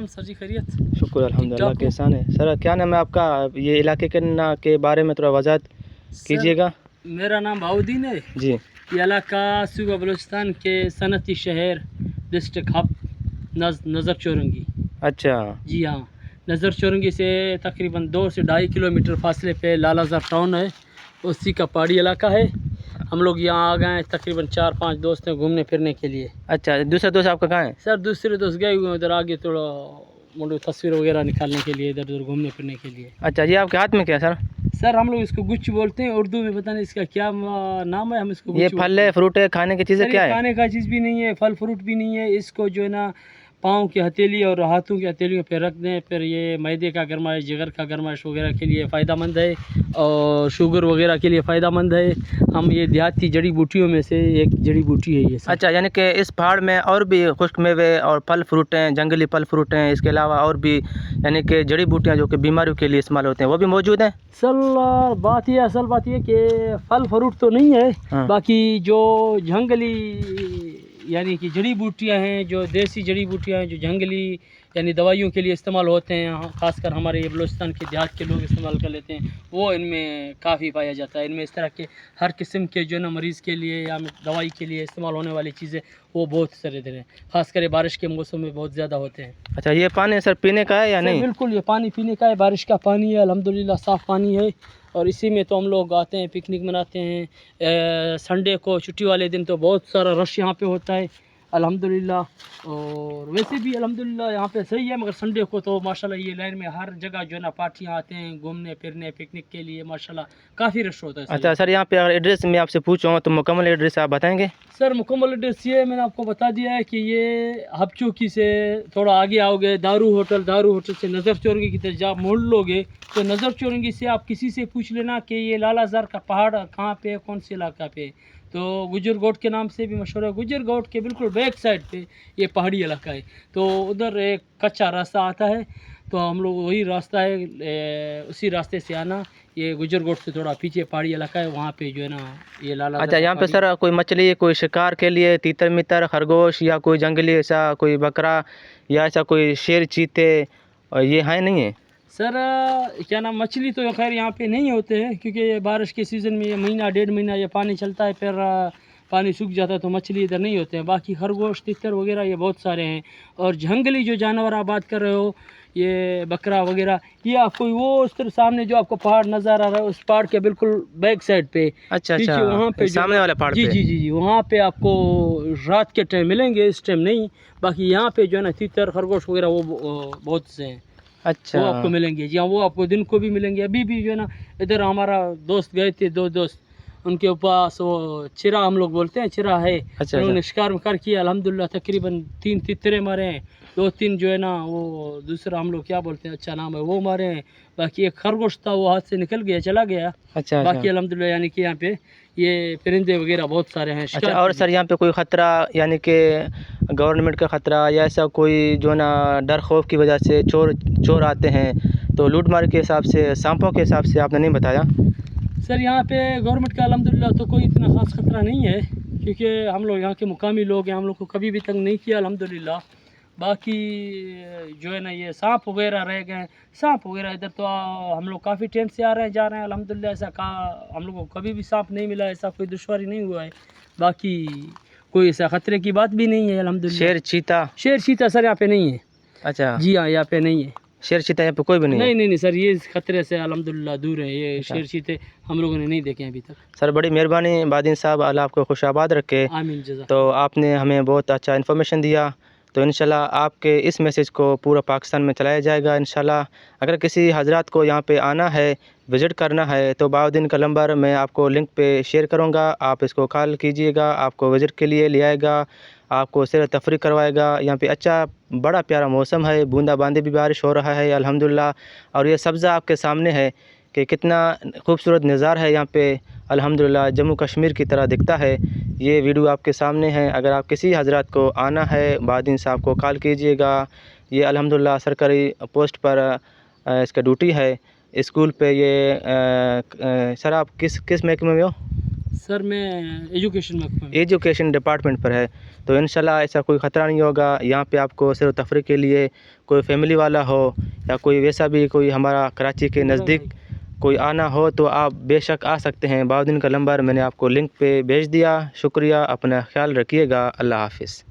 सलाम सर जी, खैरियत? शुक्र अल्हम्दुलिल्लाह। कैसा है सर? क्या नाम है आपका? ये इलाके के बारे में थोड़ा वजाहत कीजिएगा। मेरा नाम बाउद्दीन है जी। ये इलाका सूबा बलूचिस्तान के सनती शहर डिस्ट्रिक्ट हब नज़र चौरंगी। अच्छा जी हाँ, नज़र चौरंगी से तकरीबन 2 से 2.5 किलोमीटर फासले पे लालाज़र टाउन है, उसी का पहाड़ी इलाका है। हम लोग यहाँ आ गए हैं, तकरीबन 4-5 दोस्त हैं घूमने फिरने के लिए। अच्छा, दूसरा दोस्त आपका कहाँ है? सर दूसरे दोस्त गए हुए हैं उधर आगे, थोड़ा मुझे तस्वीर वगैरह निकालने के लिए, इधर उधर घूमने फिरने के लिए। अच्छा, ये आपके हाथ में क्या है सर? सर हम लोग इसको गुच्छ बोलते हैं, उर्दू में पता नहीं इसका क्या नाम है, हम इसको ये गुच्छ फल है, फ्रूट है, खाने की चीज़ें क्या है? खाने का चीज़ भी नहीं है, फल फ्रूट भी नहीं है। इसको जो है ना पाँव की हथेली और हाथों की हथेलियों पे रख दें, फिर ये मैदे का गरमाइश, जिगर का गरमाइश वगैरह के लिए फ़ायदेमंद है और शुगर वगैरह के लिए फ़ायदेमंद है। हम ये देहाती जड़ी बूटियों में से एक जड़ी बूटी है ये सर। अच्छा, यानी कि इस पहाड़ में और भी खुश्क मेवे और फल फ्रूट हैं, जंगली फल फ्रूट हैं, इसके अलावा और भी यानी कि जड़ी बूटियाँ जो कि बीमारियों के लिए इस्तेमाल होते हैं वो भी मौजूद हैं? असल बात ये कि फल फ्रूट तो नहीं है। हाँ। बाकी जो जंगली यानी कि जड़ी बूटियां हैं, जो देसी जड़ी बूटियां हैं, जो जंगली यानी दवाइयों के लिए इस्तेमाल होते हैं, ख़ासकर हमारे ये बलूचिस्तान के देहात के लोग इस्तेमाल कर लेते हैं, वो इनमें काफ़ी पाया जाता है। इनमें इस तरह के हर किस्म के जो है ना मरीज़ के लिए या दवाई के लिए इस्तेमाल होने वाली चीज़ें वो बहुत सारे दिन हैं, ख़ासकर बारिश के मौसम में बहुत ज़्यादा होते हैं। अच्छा, ये पानी सर पीने का है या नहीं? बिल्कुल, ये पानी पीने का है, बारिश का पानी है, अल्हम्दुलिल्लाह साफ़ पानी है और इसी में तो हम लोग आते हैं, पिकनिक मनाते हैं। संडे को छुट्टी वाले दिन तो बहुत सारा रश यहाँ पे होता है अल्हम्दुलिल्लाह। और वैसे भी अल्हम्दुलिल्लाह यहाँ पे सही है, मगर संडे को तो माशाल्लाह ये लाइन में हर जगह जो है ना पार्टियाँ आते हैं घूमने फिरने पिकनिक के लिए, माशाल्लाह काफ़ी रश होता है। अच्छा सर, यहाँ पे अगर एड्रेस मैं आपसे पूछूँ तो मुकम्मल एड्रेस आप बताएंगे? सर मुकम्मल एड्रेस ये मैंने आपको बता दिया है कि ये हबचौकी से थोड़ा आगे आओगे, दारू होटल से नज़र चौरंगी की तरफ जब मोड़ लोगे तो नज़र चौरंगी से आप किसी से पूछ लेना कि ये लालाज़र का पहाड़ कहाँ पे है, कौन से इलाका पे। तो गुजर गोट के नाम से भी मशहूर है। गुजर गोट के बिल्कुल बैक साइड पे ये पहाड़ी इलाका है, तो उधर एक कच्चा रास्ता आता है, तो हम लोग वही रास्ता है, उसी रास्ते से आना। ये गुजर गोट से थोड़ा पीछे पहाड़ी इलाका है, वहाँ पे जो है ना ये लाला। अच्छा, यहाँ पे सर कोई मछली, कोई शिकार के लिए तीतर मितर खरगोश या कोई जंगली ऐसा कोई बकरा या ऐसा कोई शेर चीते और ये है नहीं है? सर क्या नाम, मछली तो खैर यहाँ पे नहीं होते हैं, क्योंकि ये बारिश के सीज़न में ये महीना 1.5 महीना ये पानी चलता है, फिर पानी सूख जाता है तो मछली इधर नहीं होते हैं। बाकी खरगोश तितर वगैरह ये बहुत सारे हैं। और जंगली जो जानवर आप बात कर रहे हो, ये बकरा वगैरह, ये आपको वो उस तरह सामने जो आपको पहाड़ नज़र आ रहा है, उस पहाड़ के बिल्कुल बैक साइड पे। अच्छा, वहाँ पे सामने वाले पहाड़ पे? जी, वहाँ पे आपको रात के टाइम मिलेंगे, इस टाइम नहीं। बाकी यहाँ पे जो है ना तीतर खरगोश वगैरह वो बहुत से हैं। अच्छा, वो आपको मिलेंगे जी हाँ, वो आपको दिन को भी मिलेंगे। अभी भी जो है ना इधर हमारा दोस्त गए थे, 2 दोस्त, उनके पास वो चिरा हम लोग बोलते हैं, चिरा है। अच्छा, उन्होंने शिकार किया अल्हम्दुलिल्लाह, तकरीबन 3 तितरे मारे हैं, 2-3 जो है ना वो दूसरा हम लोग क्या बोलते हैं, अच्छा नाम है, वो मारे हैं। बाकी एक खरगोश था वो हाथ से निकल गया, चला गया। अच्छा, बाकी अल्हम्दुलिल्लाह यानी कि यहाँ पे ये परिंदे वगैरह बहुत सारे हैं। अच्छा, और सर यहाँ पे कोई ख़तरा यानी कि गवर्नमेंट का ख़तरा या ऐसा कोई जो ना डर खौफ की वजह से चोर आते हैं तो लूट मार के हिसाब से, सांपों के हिसाब से आपने नहीं बताया? सर यहाँ पे गवर्नमेंट का अल्हम्दुलिल्लाह तो कोई इतना ख़ास ख़तरा नहीं है, क्योंकि हम लोग यहाँ के मुकामी लोग हैं, हम लोग को कभी भी तंग नहीं किया अल्हम्दुलिल्लाह। बाकी जो है ना ये सांप वगैरह रह गए, सांप वगैरह इधर तो हम लोग काफ़ी टाइम से आ रहे हैं जा रहे हैं अल्हम्दुलिल्लाह, ऐसा हम लोग को कभी भी सांप नहीं मिला, ऐसा कोई दुश्वारी नहीं हुआ है। बाकी कोई ऐसा ख़तरे की बात भी नहीं है अल्हम्दुलिल्लाह। शेर चीता सर यहाँ पे नहीं है। अच्छा जी हाँ, यहाँ पे नहीं है शेर चीता, यहाँ पे कोई भी नहीं है? नहीं सर, ये ख़तरे से अल्हम्दुलिल्लाह दूर है। ये शेर चीते हम लोगों ने नहीं देखे अभी तक। सर बड़ी मेहरबानी बादिन साहब, अल्लाह आपको खुशाबाद रखे। आमीन, जज़ाक। तो आपने हमें बहुत अच्छा इन्फॉर्मेशन दिया, तो इंशाल्लाह आपके इस मैसेज को पूरा पाकिस्तान में चलाया जाएगा इंशाल्लाह। अगर किसी हजरात को यहाँ पे आना है, विज़िट करना है, तो बाउद्दीन का नंबर मैं आपको लिंक पे शेयर करूँगा, आप इसको कॉल कीजिएगा, आपको विज़िट के लिए ले आएगा, आपको सैर तफरीह करवाएगा। यहाँ पे अच्छा बड़ा प्यारा मौसम है, बूंदाबांदी भी बारिश हो रहा है अल्हम्दुलिल्लाह। और ये सब्ज़ा आपके सामने है कि कितना खूबसूरत नज़ारा है यहाँ पे अल्हम्दुलिल्लाह, जम्मू कश्मीर की तरह दिखता है। ये वीडियो आपके सामने है। अगर आप किसी हजरात को आना है, बादिन साहब को कॉल कीजिएगा। ये अल्हम्दुलिल्लाह सरकारी पोस्ट पर इसका ड्यूटी है। स्कूल पे ये सर आप किस महकमे में हो? सर मैं एजुकेशन महकमे में। एजुकेशन डिपार्टमेंट पर है, तो इंशाल्लाह ऐसा कोई ख़तरा नहीं होगा। यहाँ पे आपको सिर्फ तफरीह के लिए कोई फैमिली वाला हो या कोई वैसा भी कोई हमारा कराची के नज़दीक कोई आना हो तो आप बेशक आ सकते हैं। बाउद्दीन का नंबर मैंने आपको लिंक पे भेज दिया। शुक्रिया, अपना ख्याल रखिएगा। अल्लाह हाफ़िज़।